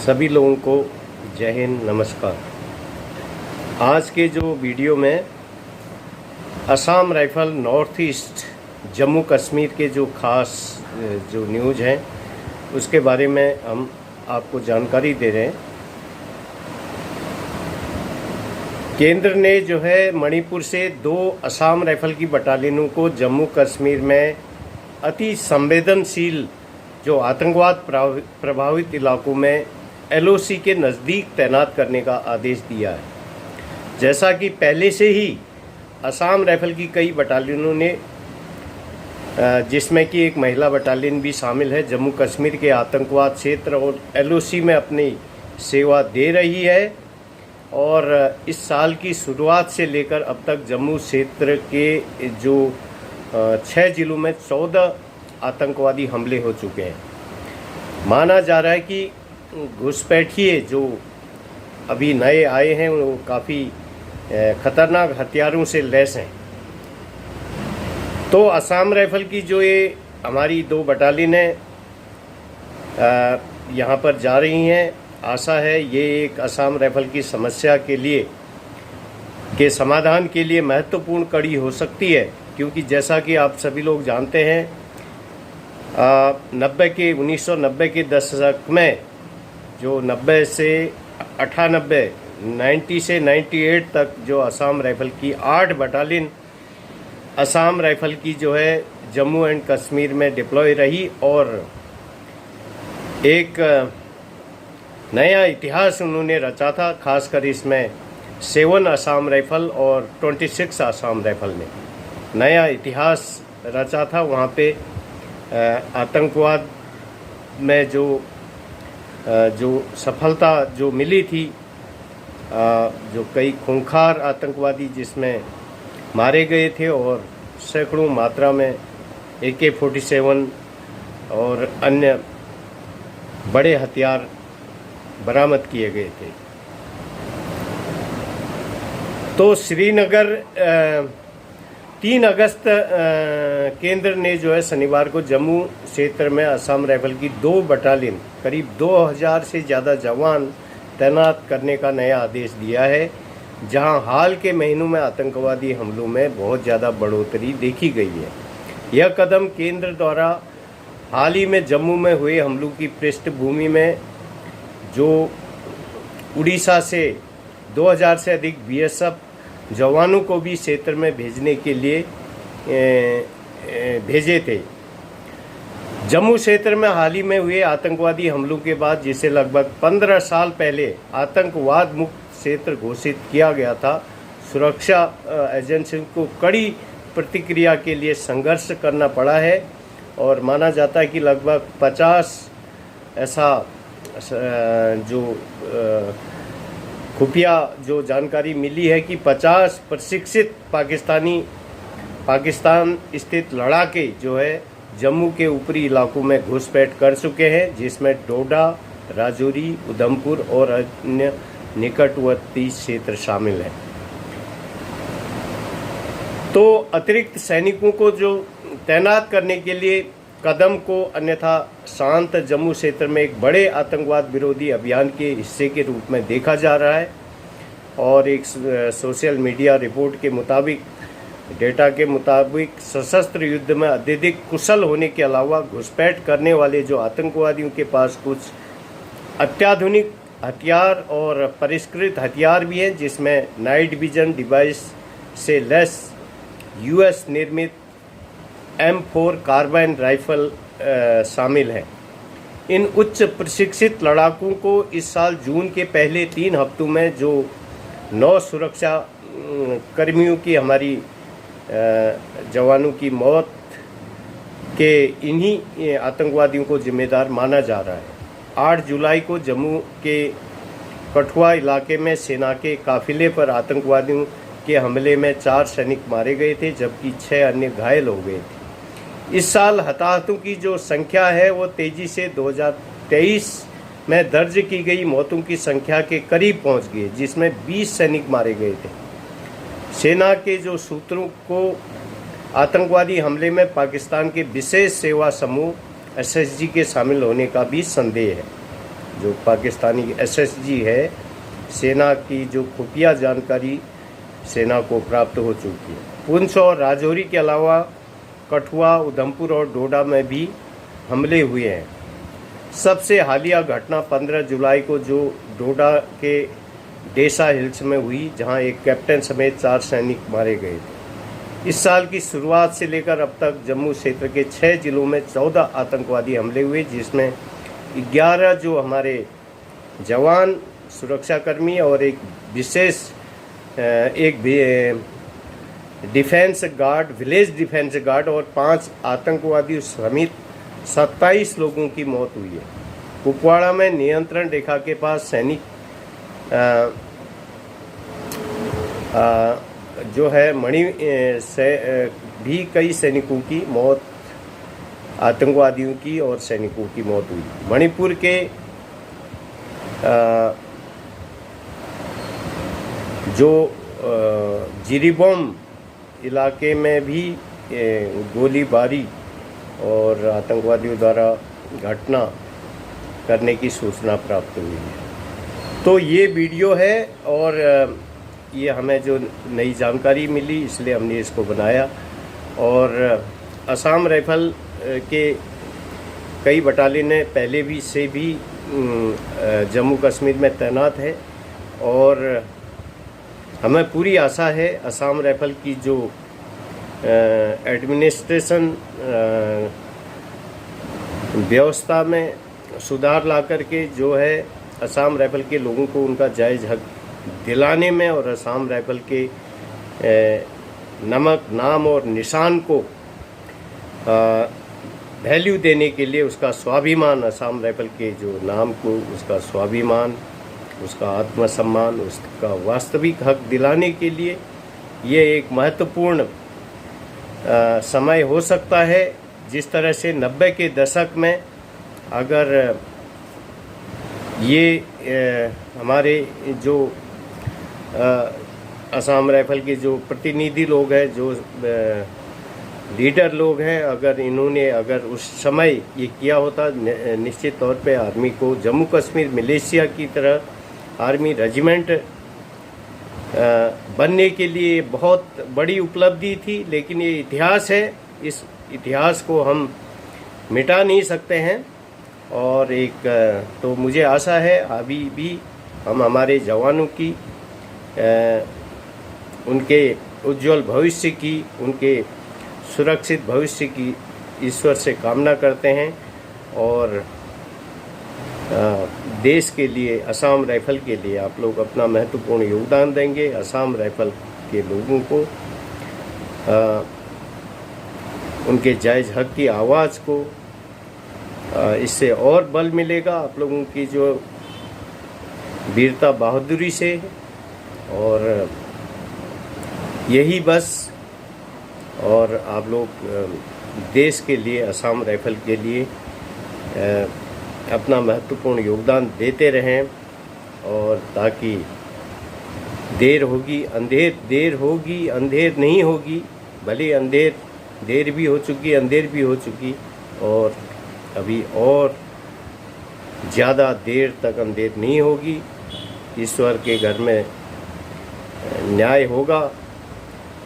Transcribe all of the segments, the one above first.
सभी लोगों को जय हिंद, नमस्कार। आज के जो वीडियो में Assam rifle north east Jammu Kashmir के जो खास जो न्यूज़ हैं उसके बारे में हम आपको जानकारी दे रहे हैं। केंद्र ने जो है मणिपुर से 2 असम राइफल की बटालियनों को जम्मू कश्मीर में अति संवेदनशील जो आतंकवाद प्रभावित इलाकों में LOC के नज़दीक तैनात करने का आदेश दिया है। जैसा कि पहले से ही असम राइफल की कई बटालियनों ने, जिसमें कि एक महिला बटालियन भी शामिल है, जम्मू कश्मीर के आतंकवाद क्षेत्र और LOC में अपनी सेवा दे रही है। और इस साल की शुरुआत से लेकर अब तक जम्मू क्षेत्र के जो 6 जिलों में 14 आतंकवादी हमले हो चुके हैं। माना जा रहा है कि घुसपैठिए जो अभी नए आए हैं वो काफ़ी ख़तरनाक हथियारों से लैस हैं। तो असम राइफल की जो ये हमारी 2 बटालियन है यहाँ पर जा रही हैं। आशा है ये एक असम राइफल की समस्या के समाधान के लिए महत्वपूर्ण कड़ी हो सकती है, क्योंकि जैसा कि आप सभी लोग जानते हैं 1990 के दशक में जो 90 से 98, 90 से 98 तक जो असम राइफल की 8 बटालियन असम राइफल की जो है जम्मू एंड कश्मीर में डिप्लॉय रही और एक नया इतिहास उन्होंने रचा था। खासकर इसमें 7 असम राइफल और 26 असम राइफल ने नया इतिहास रचा था। वहाँ पे आतंकवाद में जो सफलता जो मिली थी, जो कई खूंखार आतंकवादी जिसमें मारे गए थे और सैकड़ों मात्रा में AK-47 और अन्य बड़े हथियार बरामद किए गए थे। तो श्रीनगर 3 अगस्त केंद्र ने जो है शनिवार को जम्मू क्षेत्र में असम राइफल की 2 बटालियन करीब 2000 से ज़्यादा जवान तैनात करने का नया आदेश दिया है, जहां हाल के महीनों में आतंकवादी हमलों में बहुत ज़्यादा बढ़ोतरी देखी गई है। यह कदम केंद्र द्वारा हाल ही में जम्मू में हुए हमलों की पृष्ठभूमि में जो उड़ीसा से 2000 से अधिक BSF जवानों को भी क्षेत्र में भेजने के लिए भेजे थे। जम्मू क्षेत्र में हाल ही में हुए आतंकवादी हमलों के बाद, जिसे लगभग 15 साल पहले आतंकवाद मुक्त क्षेत्र घोषित किया गया था, सुरक्षा एजेंसियों को कड़ी प्रतिक्रिया के लिए संघर्ष करना पड़ा है। और माना जाता है कि लगभग 50 ऐसा जो खुफिया जो जानकारी मिली है कि 50 प्रशिक्षित पाकिस्तान स्थित लड़ाके जो है जम्मू के ऊपरी इलाकों में घुसपैठ कर चुके हैं, जिसमें डोडा, राजौरी, उधमपुर और अन्य निकटवर्ती क्षेत्र शामिल हैं। तो अतिरिक्त सैनिकों को जो तैनात करने के लिए कदम को अन्यथा शांत जम्मू क्षेत्र में एक बड़े आतंकवाद विरोधी अभियान के हिस्से के रूप में देखा जा रहा है। और एक सोशल मीडिया रिपोर्ट के मुताबिक, डेटा के मुताबिक, सशस्त्र युद्ध में अत्यधिक कुशल होने के अलावा घुसपैठ करने वाले जो आतंकवादियों के पास कुछ अत्याधुनिक हथियार और परिष्कृत हथियार भी हैं, जिसमें नाइट विजन डिवाइस से लैस US निर्मित M4 कार्बाइन राइफल शामिल है। इन उच्च प्रशिक्षित लड़ाकों को इस साल जून के पहले 3 हफ्तों में जो 9 सुरक्षा कर्मियों की, हमारी जवानों की मौत के इन्हीं आतंकवादियों को जिम्मेदार माना जा रहा है। 8 जुलाई को जम्मू के कठुआ इलाके में सेना के काफिले पर आतंकवादियों के हमले में 4 सैनिक मारे गए थे, जबकि 6 अन्य घायल हो गए थे। इस साल हताहतों की जो संख्या है वो तेजी से 2023 में दर्ज की गई मौतों की संख्या के करीब पहुंच गई, जिसमें 20 सैनिक मारे गए थे। सेना के जो सूत्रों को आतंकवादी हमले में पाकिस्तान के विशेष सेवा समूह SSG के शामिल होने का भी संदेह है। जो पाकिस्तानी एसएसजी है, सेना की जो खुफिया जानकारी सेना को प्राप्त हो चुकी है। पुंछ और राजौरी के अलावा कठुआ, उधमपुर और डोडा में भी हमले हुए हैं। सबसे हालिया घटना 15 जुलाई को जो डोडा के डेसा हिल्स में हुई, जहां एक कैप्टन समेत 4 सैनिक मारे गए थे। इस साल की शुरुआत से लेकर अब तक जम्मू क्षेत्र के 6 जिलों में 14 आतंकवादी हमले हुए, जिसमें 11 जो हमारे जवान, सुरक्षाकर्मी और एक विशेष defence guard, village defence guard और 5 आतंकवादी समेत 27 लोगों की मौत हुई है। कुपवाड़ा में नियंत्रण रेखा के पास सैनिक जो है मणि से भी कई सैनिकों की मौत, आतंकवादियों की और सैनिकों की मौत हुई। मणिपुर के जो जिरीबोम इलाके में भी गोलीबारी और आतंकवादियों द्वारा घटना करने की सूचना प्राप्त हुई है। तो ये वीडियो है और ये हमें जो नई जानकारी मिली इसलिए हमने इसको बनाया। और असम राइफल के कई बटालियनें पहले भी से भी जम्मू कश्मीर में तैनात है और हमें पूरी आशा है असम राइफल की जो एडमिनिस्ट्रेशन व्यवस्था में सुधार ला करके जो है असम राइफल के लोगों को उनका जायज़ हक दिलाने में और असम राइफल के नमक, नाम और निशान को वैल्यू देने के लिए, उसका स्वाभिमान, असम राइफल के जो नाम को, उसका स्वाभिमान, उसका आत्मसम्मान, उसका वास्तविक हक दिलाने के लिए ये एक महत्वपूर्ण समय हो सकता है। जिस तरह से 90 के दशक में अगर ये हमारे जो असम राइफल के जो प्रतिनिधि लोग हैं, जो लीडर लोग हैं, अगर उस समय ये किया होता, निश्चित तौर पे आर्मी को जम्मू कश्मीर मलेशिया की तरह आर्मी रेजिमेंट बनने के लिए बहुत बड़ी उपलब्धि थी। लेकिन ये इतिहास है, इस इतिहास को हम मिटा नहीं सकते हैं। और तो मुझे आशा है अभी भी हम हमारे जवानों की उनके उज्जवल भविष्य की, उनके सुरक्षित भविष्य की ईश्वर से कामना करते हैं और देश के लिए, असम राइफल के लिए आप लोग अपना महत्वपूर्ण योगदान देंगे। असम राइफल के लोगों को उनके जायज़ हक की आवाज़ को इससे और बल मिलेगा, आप लोगों की जो वीरता बहादुरी से। और यही बस, और आप लोग देश के लिए, असम राइफल के लिए अपना महत्वपूर्ण योगदान देते रहें। और ताकि देर होगी अंधेर नहीं होगी, भले देर भी हो चुकी, अंधेर भी हो चुकी, और अभी और ज़्यादा देर तक अंधेर नहीं होगी। ईश्वर के घर में न्याय होगा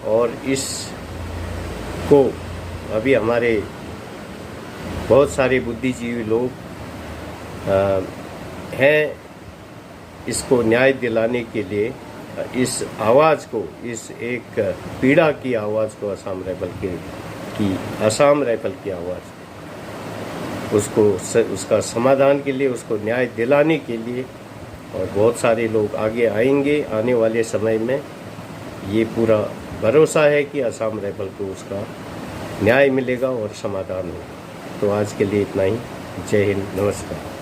और इसको अभी हमारे बहुत सारे बुद्धिजीवी लोग हैं, इसको न्याय दिलाने के लिए इस आवाज़ को, इस एक पीड़ा की आवाज़ को, असम राइफल की आवाज़ उसको, उसका समाधान के लिए, उसको न्याय दिलाने के लिए। और बहुत सारे लोग आगे आएंगे आने वाले समय में। ये पूरा भरोसा है कि असम राइफल को उसका न्याय मिलेगा और समाधान होगा। तो आज के लिए इतना ही। जय हिंद, नमस्कार।